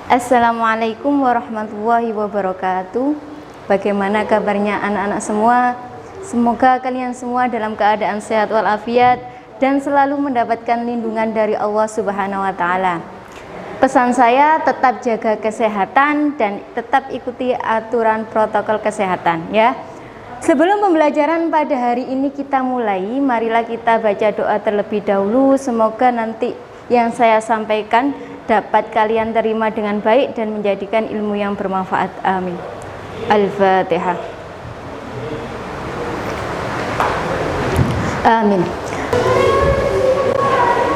Assalamualaikum warahmatullahi wabarakatuh. Bagaimana kabarnya anak-anak semua? Semoga kalian semua dalam keadaan sehat walafiat dan selalu mendapatkan lindungan dari Allah Subhanahu wa taala. Pesan saya, tetap jaga kesehatan dan tetap ikuti aturan protokol kesehatan ya. Sebelum pembelajaran pada hari ini kita mulai, marilah kita baca doa terlebih dahulu. Semoga nanti yang saya sampaikan dapat kalian terima dengan baik dan menjadikan ilmu yang bermanfaat. Amin. Al-Fatihah. Amin.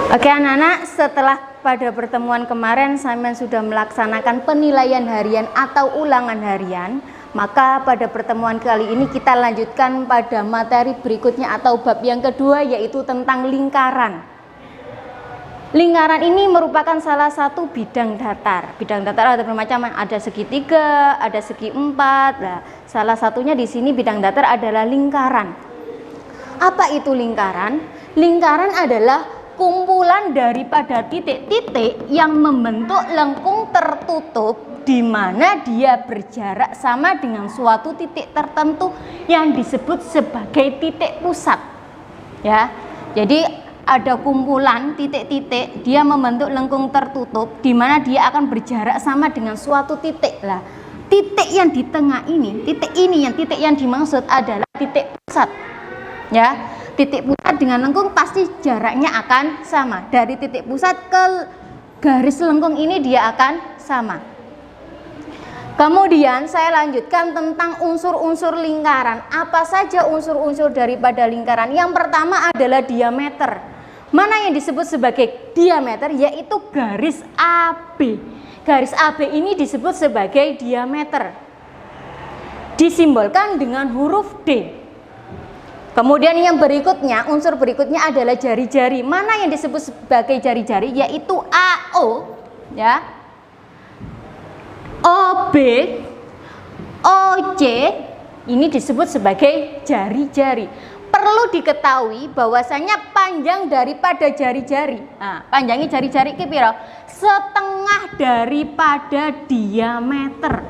Oke anak-anak, setelah pada pertemuan kemarin Simon sudah melaksanakan penilaian harian atau ulangan harian, maka pada pertemuan kali ini kita lanjutkan pada materi berikutnya atau bab yang kedua, yaitu tentang lingkaran. Lingkaran ini merupakan salah satu bidang datar. Bidang datar ada bermacam, ada segitiga, ada segi empat. Nah, salah satunya di sini bidang datar adalah lingkaran. Apa itu lingkaran? Lingkaran adalah kumpulan daripada titik-titik yang membentuk lengkung tertutup di mana dia berjarak sama dengan suatu titik tertentu yang disebut sebagai titik pusat. Ya. Jadi ada kumpulan titik-titik, dia membentuk lengkung tertutup di mana dia akan berjarak sama dengan suatu titik. Lah, titik yang di tengah ini, titik yang dimaksud adalah titik pusat. Ya, titik pusat dengan lengkung pasti jaraknya akan sama. Dari titik pusat ke garis lengkung ini dia akan sama. Kemudian saya lanjutkan tentang unsur-unsur lingkaran. Apa saja unsur-unsur daripada lingkaran? Yang pertama adalah diameter. Mana yang disebut sebagai diameter? Yaitu garis AB. Garis AB ini disebut sebagai diameter. Disimbolkan dengan huruf D. Kemudian yang berikutnya, unsur berikutnya adalah jari-jari. Mana yang disebut sebagai jari-jari? Yaitu AO, ya. OB, OC, ini disebut sebagai jari-jari. Perlu diketahui bahwasanya panjang daripada jari-jari, nah, panjangnya jari-jari iki piro? Setengah daripada diameter.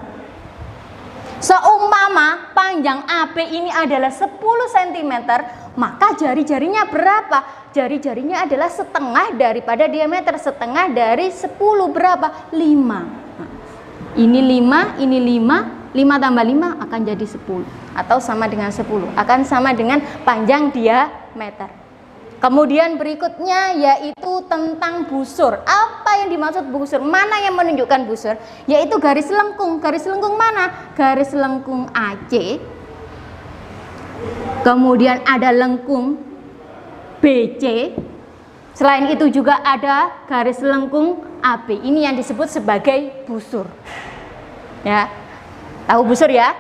Seumpama panjang AB ini adalah 10 cm, maka jari-jarinya berapa? Jari-jarinya adalah setengah daripada diameter. Setengah dari 10 berapa? 5. Ini 5, ini 5, 5 tambah 5 akan jadi 10 atau sama dengan 10, akan sama dengan panjang diameter. Kemudian berikutnya yaitu tentang busur. Apa yang dimaksud busur? Mana yang menunjukkan busur? Yaitu garis lengkung. Garis lengkung mana? Garis lengkung AC. Kemudian ada lengkung BC. Selain itu juga ada garis lengkung AB. Ini yang disebut sebagai busur. Ya. Tahu busur ya?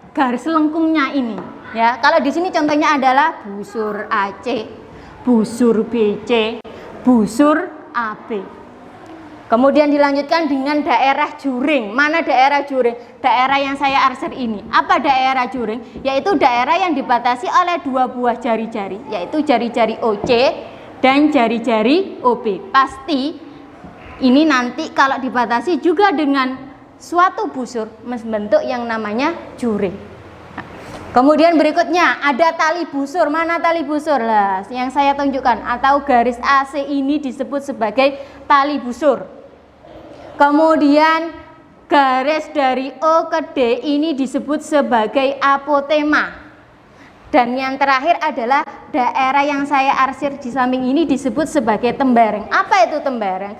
Garis lengkungnya ini. Ya, kalau di sini contohnya adalah busur AC, busur BC, busur AB. Kemudian dilanjutkan dengan daerah juring. Mana daerah juring? Daerah yang saya arsir ini. Apa daerah juring? Yaitu daerah yang dibatasi oleh dua buah jari-jari, yaitu jari-jari OC dan jari-jari OB. Pasti ini nanti kalau dibatasi juga dengan suatu busur membentuk yang namanya juring. Nah, kemudian berikutnya ada tali busur. Mana tali busur? Lah, yang saya tunjukkan atau garis AC ini disebut sebagai tali busur. Kemudian garis dari O ke D ini disebut sebagai apotema. Dan yang terakhir adalah daerah yang saya arsir di samping ini disebut sebagai tembereng. Apa itu tembereng?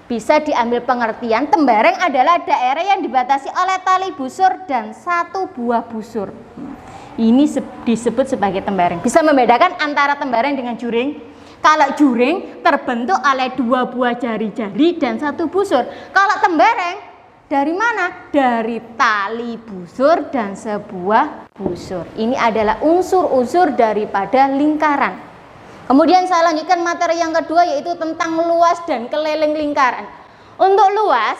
Bisa diambil pengertian, tembereng adalah daerah yang dibatasi oleh tali busur dan satu buah busur. Ini disebut sebagai tembereng. Bisa membedakan antara tembereng dengan juring. Kalau juring terbentuk oleh dua buah jari-jari dan satu busur. Kalau tembereng dari mana? Dari tali busur dan sebuah busur. Ini adalah unsur-unsur daripada lingkaran. Kemudian saya lanjutkan materi yang kedua, yaitu tentang luas dan keliling lingkaran. Untuk luas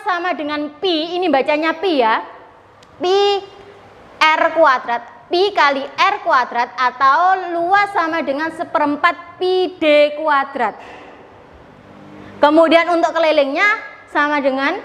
sama dengan pi, ini bacanya pi ya. Pi R kuadrat, pi kali R kuadrat, atau luas sama dengan 1/4 pi D kuadrat. Kemudian untuk kelilingnya sama dengan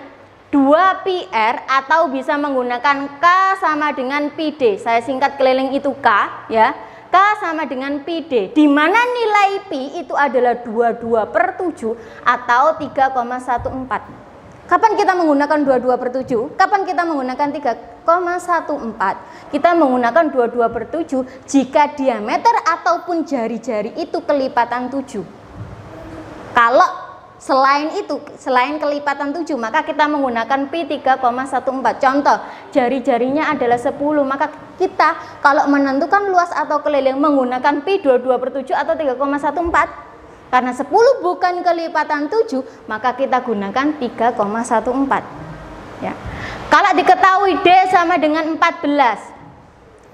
2 pi R atau bisa menggunakan K sama dengan pi D. Saya singkat keliling itu K ya. K sama dengan pi D, di mana nilai pi itu adalah 22/7 atau 3,14. Kapan kita menggunakan 22/7? Kapan kita menggunakan 3,14? Kita menggunakan 22/7 jika diameter ataupun jari-jari itu kelipatan 7. Kalau selain kelipatan 7, maka kita menggunakan pi 3,14. Contoh, jari-jarinya adalah 10, maka kita kalau menentukan luas atau keliling menggunakan pi 22/7 atau 3,14. Karena 10 bukan kelipatan 7, maka kita gunakan 3,14. Ya. Kalau diketahui D sama dengan 14,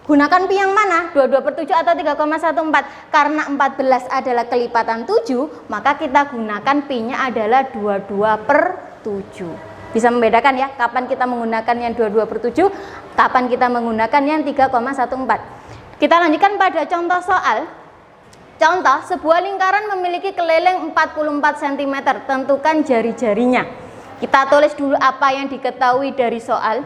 gunakan pi yang mana? 22/7 atau 3,14? Karena 14 adalah kelipatan 7, maka kita gunakan pi-nya adalah 22/7. Bisa membedakan ya, kapan kita menggunakan yang 22/7, kapan kita menggunakan yang 3,14. Kita lanjutkan pada contoh soal. Contoh, sebuah lingkaran memiliki keliling 44 cm, tentukan jari-jarinya. Kita tulis dulu apa yang diketahui dari soal.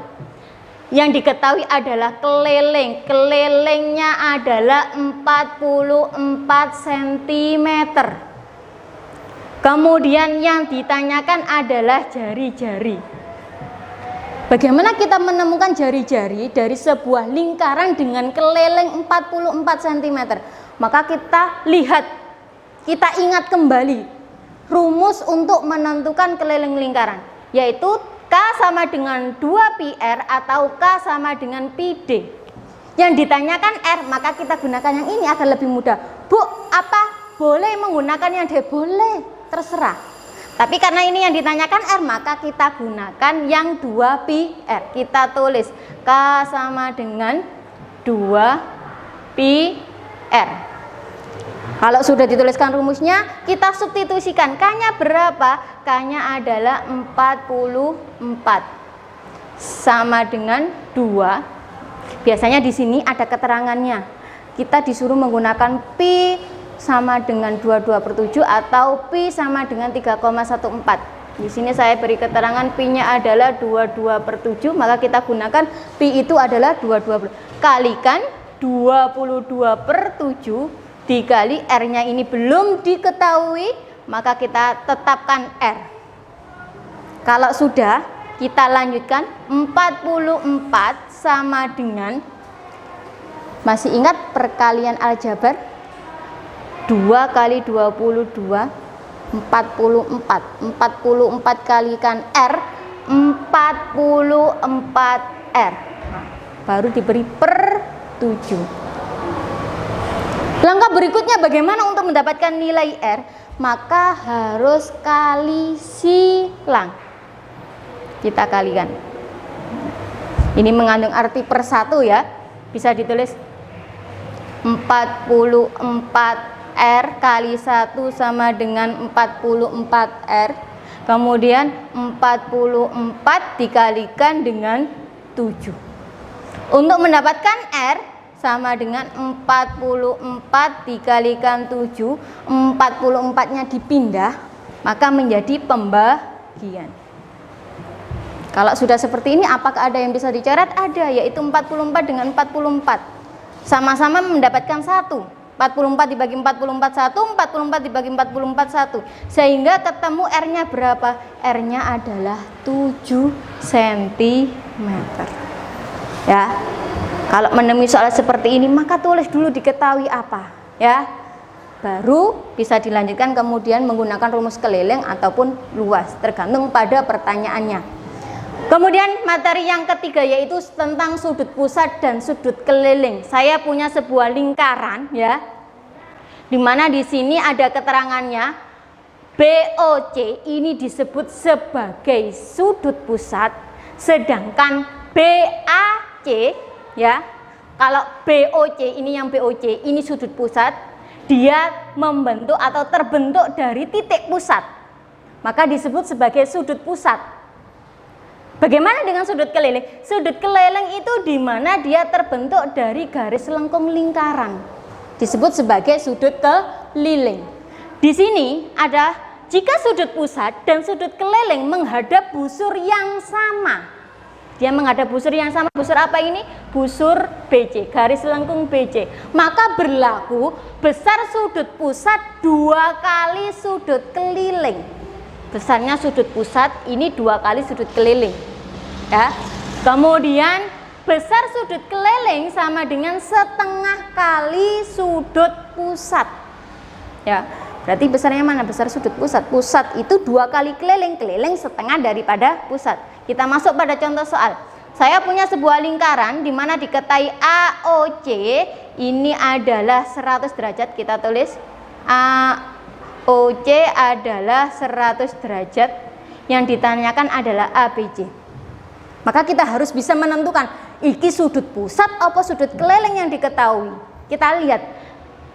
Yang diketahui adalah keliling. Kelilingnya adalah 44 cm. Kemudian yang ditanyakan adalah jari-jari. Bagaimana kita menemukan jari-jari dari sebuah lingkaran dengan keliling 44 cm? Maka kita lihat, kita ingat kembali rumus untuk menentukan keliling lingkaran, yaitu K sama dengan 2 pi R atau K sama dengan pi D. Yang ditanyakan R, maka kita gunakan yang ini agar lebih mudah. Bu, apa? Boleh menggunakan yang D? Boleh, terserah. Tapi karena ini yang ditanyakan R, maka kita gunakan yang 2 pi R. Kita tulis K sama dengan 2 pi R. Kalau sudah dituliskan rumusnya, kita substitusikan. K-nya berapa? K-nya adalah 44 sama dengan 2. Biasanya di sini ada keterangannya. Kita disuruh menggunakan pi sama dengan 22/7 atau pi sama dengan 3,14. Di sini saya beri keterangan pi-nya adalah 22/7, maka kita gunakan pi itu adalah 22. Kalikan 22/7 dikali R-nya ini belum diketahui, maka kita tetapkan R. Kalau sudah, kita lanjutkan 44 sama dengan, masih ingat perkalian aljabar? 2 kali 22, 44. 44 kalikan R, 44 R. Baru diberi per 7. Langkah berikutnya bagaimana untuk mendapatkan nilai R? Maka harus kali silang. Kita kalikan. Ini mengandung arti per 1 ya. Bisa ditulis 44 R kali 1 sama dengan 44 R. Kemudian 44 dikalikan dengan 7. Untuk mendapatkan R sama dengan 44 dikalikan 7, 44-nya dipindah, maka menjadi pembagian. Kalau sudah seperti ini, apakah ada yang bisa dicoret? Ada, yaitu 44 dengan 44. Sama-sama mendapatkan 1. 44 dibagi 44 1, 44 dibagi 44 1. Sehingga ketemu R-nya berapa? R-nya adalah 7 cm. Ya. Kalau menemui soal seperti ini, maka tulis dulu diketahui apa, ya. Baru bisa dilanjutkan kemudian menggunakan rumus keliling ataupun luas, tergantung pada pertanyaannya. Kemudian materi yang ketiga yaitu tentang sudut pusat dan sudut keliling. Saya punya sebuah lingkaran, ya, di mana di sini ada keterangannya BOC ini disebut sebagai sudut pusat, sedangkan BAC, ya, kalau BOC ini yang BOC ini sudut pusat, dia membentuk atau terbentuk dari titik pusat, maka disebut sebagai sudut pusat. Bagaimana dengan sudut keliling? Sudut keliling itu di mana dia terbentuk dari garis lengkung lingkaran, disebut sebagai sudut keliling. Di sini ada jika sudut pusat dan sudut keliling menghadap busur yang sama, dia menghadap busur yang sama, busur apa ini? Busur BC, garis lengkung BC. Maka berlaku besar sudut pusat 2 kali sudut keliling. Besarnya sudut pusat ini 2 kali sudut keliling. Ya. Kemudian besar sudut keliling sama dengan setengah kali sudut pusat. Ya, berarti besarnya mana? Besar sudut pusat. Pusat itu 2 kali keliling, keliling setengah daripada pusat. Kita masuk pada contoh soal. Saya punya sebuah lingkaran di mana diketahui AOC ini adalah 100 derajat. Kita tulis AOC adalah 100 derajat. Yang ditanyakan adalah ABC. Maka kita harus bisa menentukan iki sudut pusat apa sudut keliling yang diketahui. Kita lihat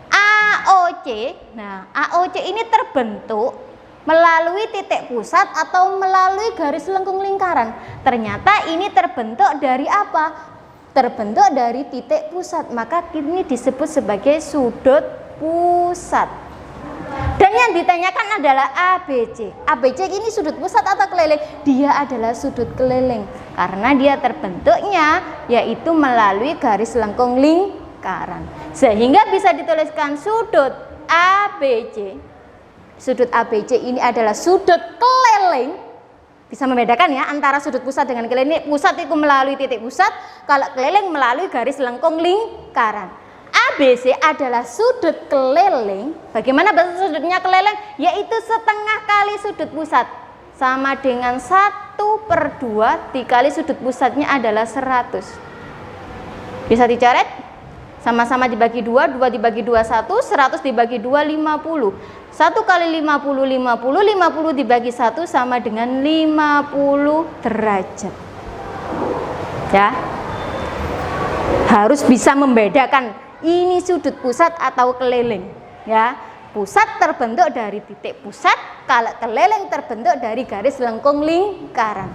AOC. Nah, AOC ini terbentuk melalui titik pusat atau melalui garis lengkung lingkaran. Ternyata ini terbentuk dari apa? Terbentuk dari titik pusat. Maka ini disebut sebagai sudut pusat. Dan yang ditanyakan adalah ABC. ABC ini sudut pusat atau keliling? Dia adalah sudut keliling. Karena dia terbentuknya yaitu melalui garis lengkung lingkaran. Sehingga bisa dituliskan sudut ABC. Sudut ABC ini adalah sudut keliling. Bisa membedakan ya antara sudut pusat dengan keliling. Pusat itu melalui titik pusat, kalau keliling melalui garis lengkung lingkaran. ABC adalah sudut keliling. Bagaimana bentuk sudutnya keliling? Yaitu setengah kali sudut pusat. Sama dengan 1/2 dikali sudut pusatnya adalah 100. Bisa dicoret? Sama-sama dibagi 2, 2 dibagi 2, 1, 100 dibagi 2, 50. 1 kali 50, 50, 50 dibagi 1 sama dengan 50 derajat. Ya. Harus bisa membedakan ini sudut pusat atau keliling. Ya. Pusat terbentuk dari titik pusat, kalau keliling terbentuk dari garis lengkung lingkaran.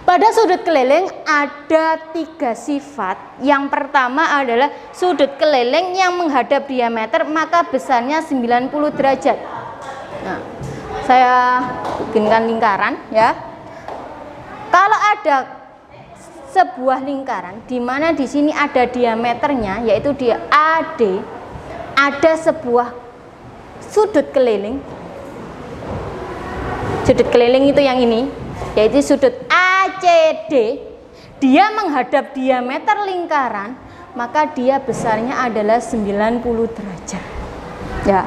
Pada sudut keliling ada 3 sifat. Yang pertama adalah sudut keliling yang menghadap diameter maka besarnya 90 derajat. Nah, saya bikinkan lingkaran ya. Kalau ada sebuah lingkaran di mana di sini ada diameternya yaitu dia AD, ada sebuah sudut keliling. Sudut keliling itu yang ini, yaitu sudut ACD. Dia menghadap diameter lingkaran, maka dia besarnya adalah 90 derajat. Ya.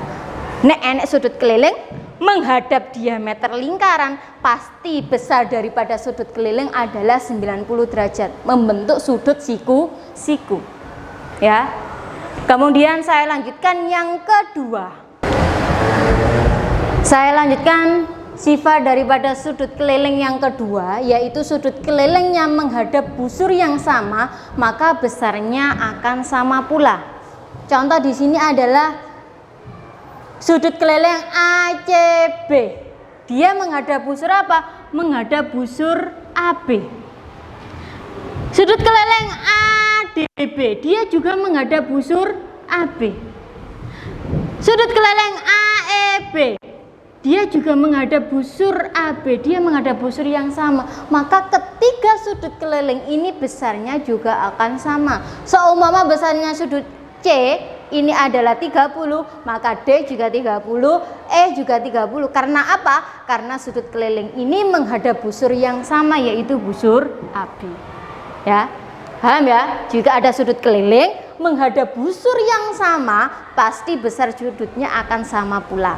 Nek enek sudut keliling menghadap diameter lingkaran, pasti besar daripada sudut keliling adalah 90 derajat, membentuk sudut siku-siku. Ya. Kemudian saya lanjutkan yang kedua. Saya lanjutkan sifat daripada sudut keliling yang kedua, yaitu sudut keliling yang menghadap busur yang sama, maka besarnya akan sama pula. Contoh di sini adalah sudut keliling ACB. Dia menghadap busur apa? Menghadap busur AB. Sudut keliling ADB, dia juga menghadap busur AB. Sudut keliling AEB, dia juga menghadap busur AB, dia menghadap busur yang sama. Maka ketiga sudut keliling ini besarnya juga akan sama. Seumpama besarnya sudut C ini adalah 30, maka D juga 30, E juga 30. Karena apa? Karena sudut keliling ini menghadap busur yang sama, yaitu busur AB. Ya, paham ya? Jika ada sudut keliling menghadap busur yang sama, pasti besar sudutnya akan sama pula.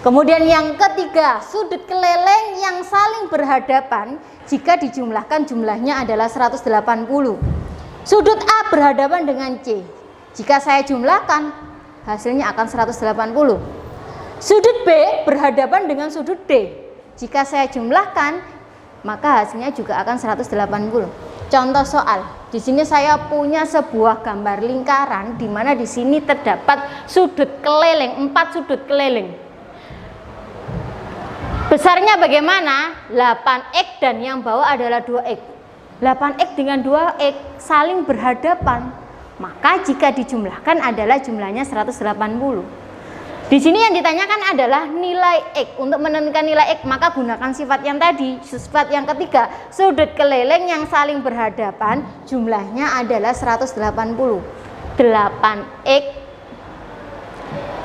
Kemudian yang ketiga, sudut keliling yang saling berhadapan jika dijumlahkan jumlahnya adalah 180. Sudut A berhadapan dengan C. Jika saya jumlahkan hasilnya akan 180. Sudut B berhadapan dengan sudut D. Jika saya jumlahkan maka hasilnya juga akan 180. Contoh soal. Di sini saya punya sebuah gambar lingkaran di mana di sini terdapat sudut keliling, 4 sudut keliling. Besarnya bagaimana? 8x dan yang bawah adalah 2x. 8x dengan 2x saling berhadapan. Maka jika dijumlahkan adalah jumlahnya 180. Di sini yang ditanyakan adalah nilai X. Untuk menentukan nilai X, maka gunakan sifat yang tadi. Sifat yang ketiga, sudut keliling yang saling berhadapan jumlahnya adalah 180. 8X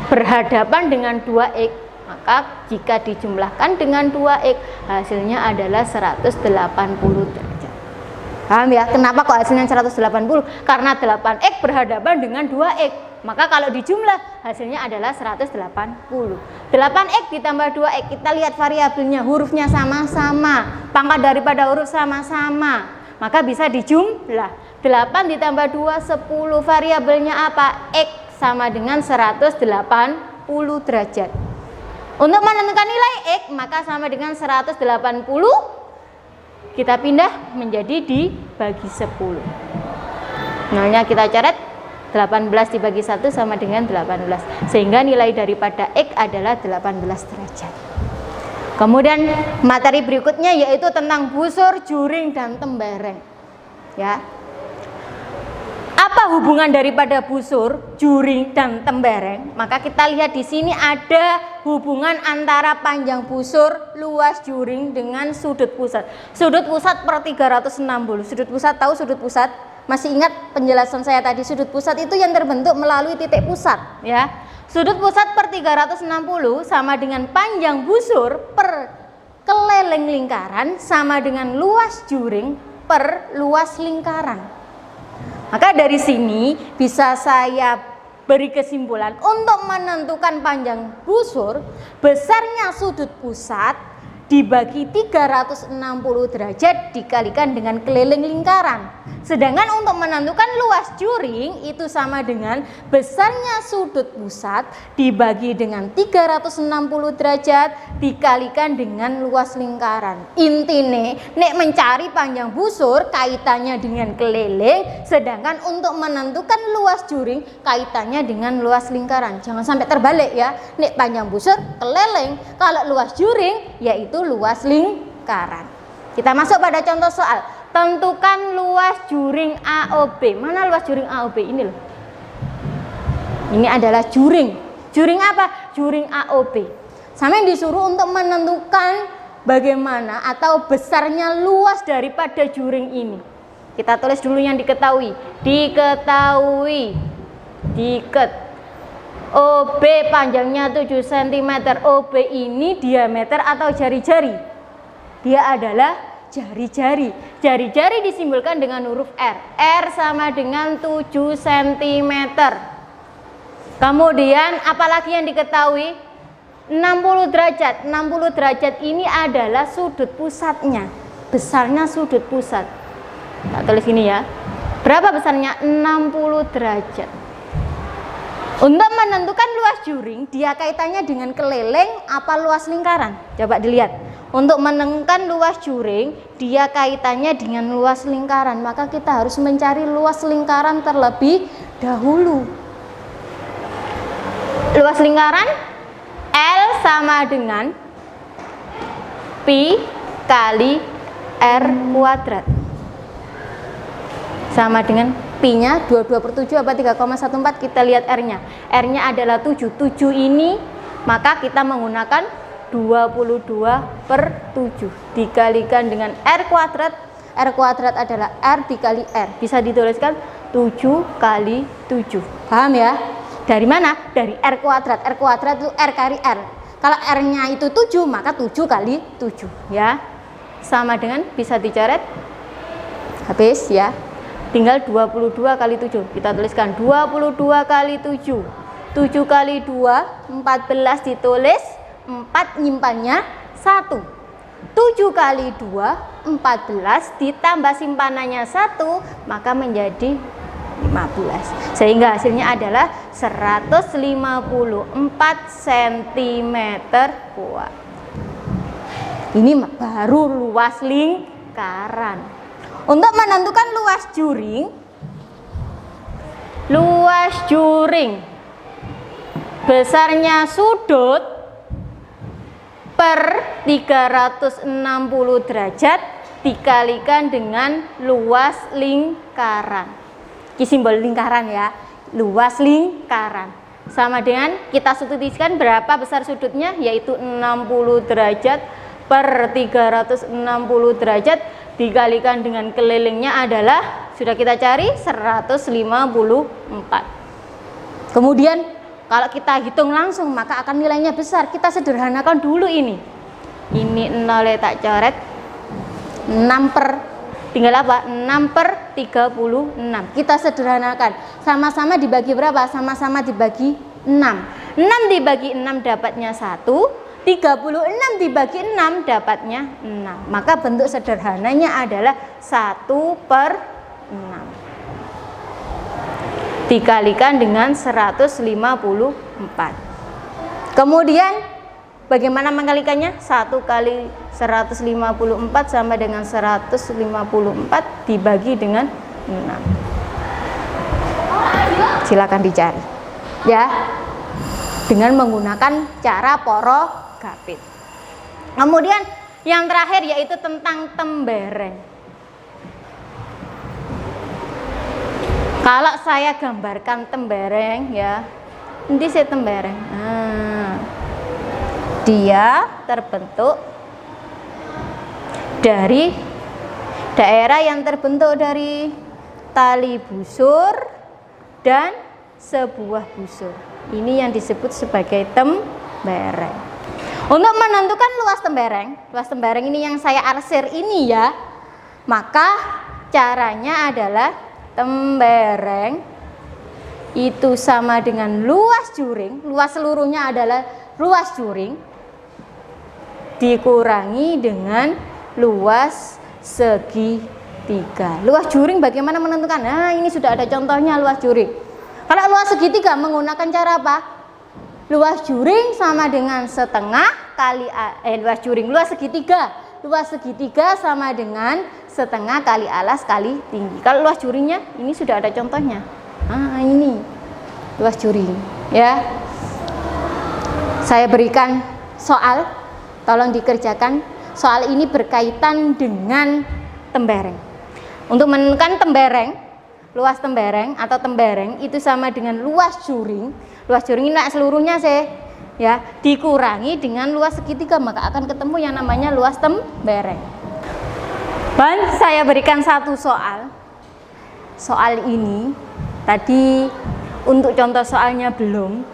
berhadapan dengan 2X, maka jika dijumlahkan dengan 2X, hasilnya adalah 180 derajat. Paham ya? Kenapa kok hasilnya 180? Karena 8X berhadapan dengan 2X. Maka kalau dijumlah hasilnya adalah 180. 8X ditambah 2X, kita lihat variabelnya, hurufnya sama-sama, pangkat daripada huruf sama-sama, maka bisa dijumlah. 8 ditambah 2, 10, variabelnya apa? X sama dengan 180 derajat. Untuk menentukan nilai X, maka sama dengan 180, kita pindah menjadi dibagi 10. Nolnya kita coret, 18 dibagi 1 sama dengan 18, sehingga nilai daripada X adalah 18 derajat. Kemudian materi berikutnya yaitu tentang busur, juring, dan tembereng. Ya. Apa hubungan daripada busur, juring, dan tembereng? Maka kita lihat di sini ada hubungan antara panjang busur, luas juring dengan sudut pusat. Sudut pusat per 360. Sudut pusat, tahu sudut pusat? Masih ingat penjelasan saya tadi, sudut pusat itu yang terbentuk melalui titik pusat, ya. Sudut pusat per 360 sama dengan panjang busur per keliling lingkaran sama dengan luas juring per luas lingkaran. Maka dari sini bisa saya beri kesimpulan, untuk menentukan panjang busur, besarnya sudut pusat dibagi 360 derajat dikalikan dengan keliling lingkaran. Sedangkan untuk menentukan luas juring itu sama dengan besarnya sudut pusat dibagi dengan 360 derajat dikalikan dengan luas lingkaran. Intine nek mencari panjang busur kaitannya dengan keliling, sedangkan untuk menentukan luas juring kaitannya dengan luas lingkaran. Jangan sampai terbalik ya. Nek panjang busur keliling, kalau luas juring yaitu luas lingkaran. Kita masuk pada contoh soal. Tentukan luas juring AOB. Mana luas juring AOB? Ini loh. Ini adalah juring. Juring apa? Juring AOB. Sama yang disuruh untuk menentukan bagaimana atau besarnya luas daripada juring ini. Kita tulis dulu yang diketahui. Diketahui. OB panjangnya 7 cm. OB ini diameter atau jari-jari? Dia adalah jari-jari. Jari-jari disimbolkan dengan huruf R. R sama dengan 7 cm. Kemudian apalagi yang diketahui? 60 derajat. 60 derajat ini adalah sudut pusatnya. Besarnya sudut pusat. Tak tulis ini ya. Berapa besarnya? 60 derajat. Untuk menentukan luas juring, dia kaitannya dengan keliling apa luas lingkaran? Coba dilihat. Untuk menentukan luas juring, dia kaitannya dengan luas lingkaran. Maka kita harus mencari luas lingkaran terlebih dahulu. Luas lingkaran L sama dengan Pi kali R kuadrat. Sama dengan Pi-nya 22/7 apa 3,14, kita lihat R-nya. R-nya adalah 7. 7 ini maka kita menggunakan 22/7 dikalikan dengan R kuadrat. R kuadrat adalah R dikali R. Bisa dituliskan 7 kali 7. Paham ya? Dari mana? Dari R kuadrat. R kuadrat itu R kali R. Kalau R-nya itu 7, maka 7 kali 7 ya. Sama dengan bisa dicoret. Habis ya. Tinggal 22 kali 7. Kita tuliskan 22 kali 7. 7 kali 2, 14 ditulis. 4 nyimpannya 1. 7 kali 2, 14 ditambah simpanannya 1, maka menjadi 15. Sehingga hasilnya adalah 154 cm kuadrat. Ini baru luas lingkaran. Untuk menentukan luas juring besarnya sudut per 360 derajat dikalikan dengan luas lingkaran. Ini simbol lingkaran ya, luas lingkaran. sama dengan kita substitusikan berapa besar sudutnya, yaitu 60 derajat per 360 derajat dikalikan dengan kelilingnya adalah, sudah kita cari, 154. Kemudian kalau kita hitung langsung maka akan nilainya besar. Kita sederhanakan dulu ini 0 tak coret, 6 per, tinggal apa? 6 per 36. Kita sederhanakan, sama-sama dibagi berapa? Sama-sama dibagi 6. 6 dibagi 6 dapatnya 1, 36 dibagi 6 dapatnya 6. Maka bentuk sederhananya adalah 1 per 6 dikalikan dengan 154. Kemudian bagaimana mengkalikannya? 1 kali 154 sama dengan 154 dibagi dengan 6. Silakan dicari ya, dengan menggunakan cara porogapit. Kemudian yang terakhir yaitu tentang tembereng. Kalau saya gambarkan tembereng ya, ini saya tembereng. Dia terbentuk dari daerah yang terbentuk dari tali busur dan sebuah busur. Ini yang disebut sebagai tembereng. Untuk menentukan luas tembereng ini yang saya arsir ini ya, maka caranya adalah tembereng itu sama dengan luas juring, luas seluruhnya adalah luas juring dikurangi dengan luas segitiga. Luas juring bagaimana menentukan? Nah, ini sudah ada contohnya luas juring. Kalau luas segitiga menggunakan cara apa? Luas juring sama dengan setengah kali luas segitiga. Luas segitiga sama dengan setengah kali alas kali tinggi. Kalau luas juringnya ini sudah ada contohnya. Ini luas juring ya. Saya berikan soal, tolong dikerjakan. Soal ini berkaitan dengan tembereng. Untuk menentukan tembereng, luas tembereng atau tembereng itu sama dengan luas juring. Luas juring ini seluruhnya ya, dikurangi dengan luas segitiga, maka akan ketemu yang namanya luas tembereng. Dan saya berikan satu soal. Soal ini tadi untuk contoh soalnya belum,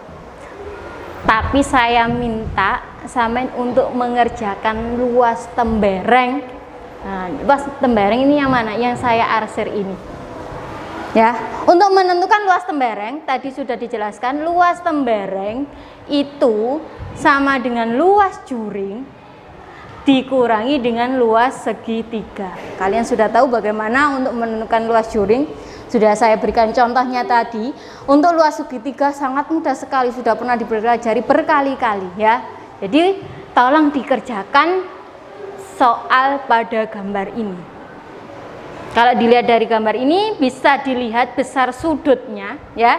tapi saya minta sampean untuk mengerjakan luas tembereng. Nah, luas tembereng ini yang mana? Yang saya arsir ini. Ya, untuk menentukan luas tembereng tadi sudah dijelaskan, luas tembereng itu sama dengan luas juring dikurangi dengan luas segitiga. Kalian sudah tahu bagaimana untuk menentukan luas juring, sudah saya berikan contohnya tadi. Untuk luas segitiga sangat mudah sekali, sudah pernah dipelajari berkali-kali ya. Jadi tolong dikerjakan soal pada gambar ini. Kalau dilihat dari gambar ini bisa dilihat besar sudutnya ya.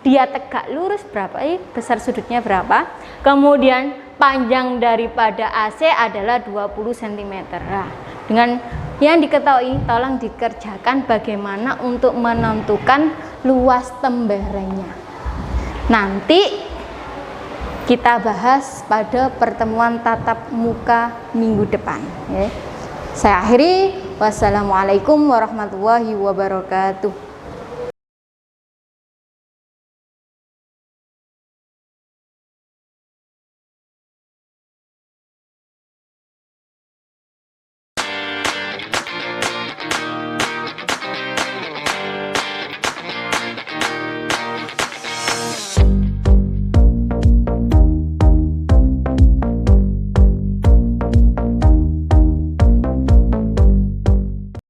Dia tegak lurus berapa? Besar sudutnya berapa? Kemudian panjang daripada AC adalah 20 cm. Nah, dengan yang diketahui tolong dikerjakan bagaimana untuk menentukan luas temberengnya. Nanti kita bahas pada pertemuan tatap muka minggu depan ya. Saya akhiri, wassalamualaikum warahmatullahi wabarakatuh.